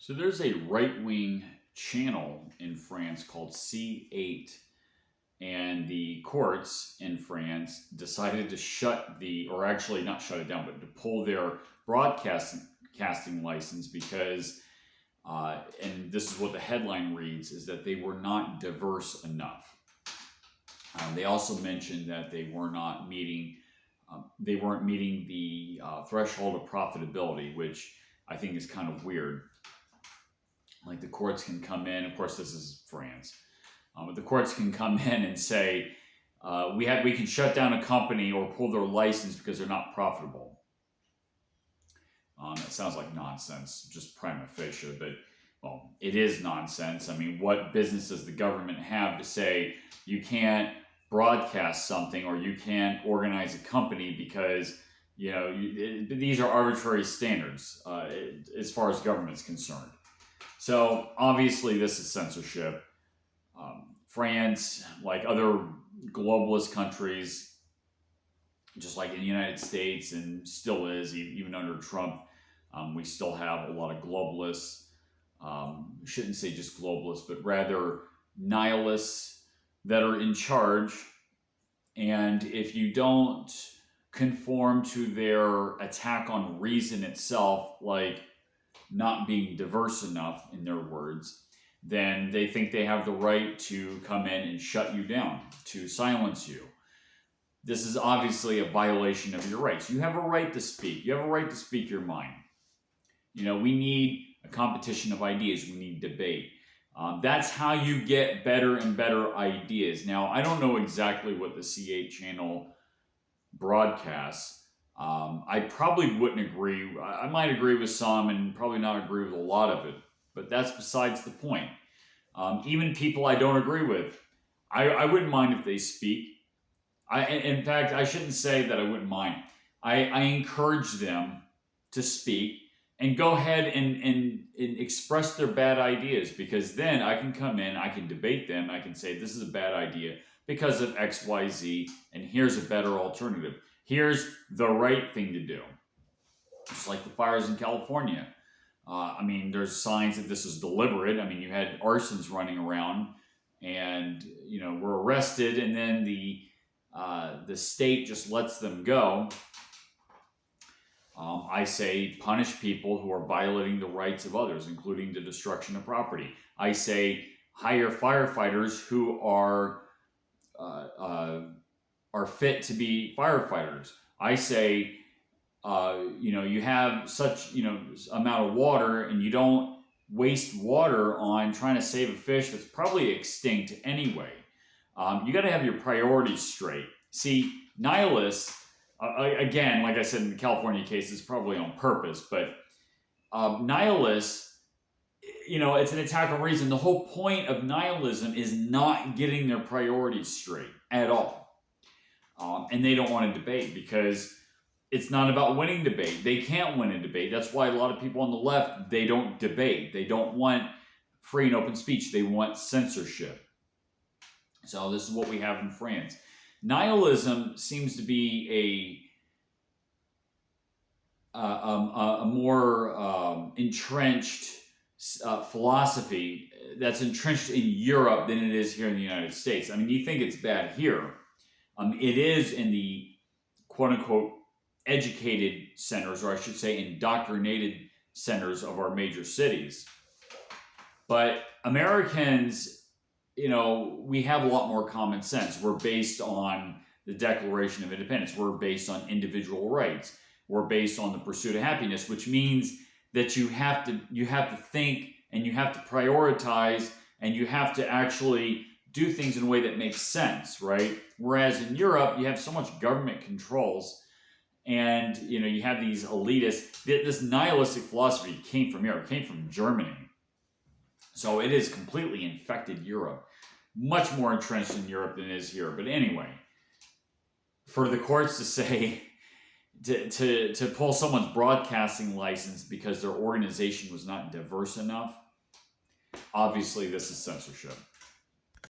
So there's a right-wing channel in France called C8, and the courts in France decided to or actually not shut it down, but to pull their broadcasting license because, and this is what the headline reads, is that they were not diverse enough. They also mentioned that they weren't meeting the threshold of profitability, which I think is kind of weird. Like the courts can come in, of course this is France, but the courts can come in and say, we can shut down a company or pull their license because they're not profitable. It sounds like nonsense, just prima facie, but well, it is nonsense. I mean, what business does the government have to say you can't broadcast something or you can't organize a company because, you know, these are arbitrary standards as far as government is concerned. So obviously this is censorship. France, like other globalist countries, just like in the United States and still is, even under Trump, we still have a lot of globalists. Shouldn't say just globalists, but rather nihilists that are in charge. And if you don't conform to their attack on reason itself, like not being diverse enough in their words, then they think they have the right to come in and shut you down, to silence you. This is obviously a violation of your rights. You have a right to speak. You have a right to speak your mind. You know, we need a competition of ideas. We need debate. That's how you get better and better ideas. Now, I don't know exactly what the C8 channel broadcasts. I probably wouldn't agree. I might agree with some and probably not agree with a lot of it, but that's besides the point. Even people I don't agree with, I wouldn't mind if they speak. In fact, I shouldn't say that I wouldn't mind. I encourage them to speak and go ahead and express their bad ideas, because then I can come in, I can debate them, I can say this is a bad idea because of X, Y, Z, and here's a better alternative. Here's the right thing to do. Just like the fires in California. I mean, there's signs that this is deliberate. I mean, you had arsons running around and, you know, were arrested, and then the state just lets them go. I say punish people who are violating the rights of others, including the destruction of property. I say hire firefighters who are fit to be firefighters. I say, you know, you have such, you know, amount of water and you don't waste water on trying to save a fish that's probably extinct anyway. You got to have your priorities straight. See, nihilists, again, like I said in the California case, it's probably on purpose, but nihilists, you know, it's an attack on reason. The whole point of nihilism is not getting their priorities straight at all. And they don't want to debate because it's not about winning debate. They can't win a debate. That's why a lot of people on the left, they don't debate. They don't want free and open speech. They want censorship. So this is what we have in France. Nihilism seems to be a more entrenched philosophy that's entrenched in Europe than it is here in the United States. I mean, you think it's bad here. It is in the quote-unquote educated centers, or I should say indoctrinated centers of our major cities. But Americans, you know, we have a lot more common sense. We're based on the Declaration of Independence. We're based on individual rights. We're based on the pursuit of happiness, which means that you have to think and you have to prioritize and you have to actually do things in a way that makes sense, right? Whereas in Europe, you have so much government controls and, you know, you have these elitists. This nihilistic philosophy came from Europe, came from Germany. So it has completely infected Europe. Much more entrenched in Europe than it is here. But anyway, for the courts to say, to pull someone's broadcasting license because their organization was not diverse enough, obviously this is censorship.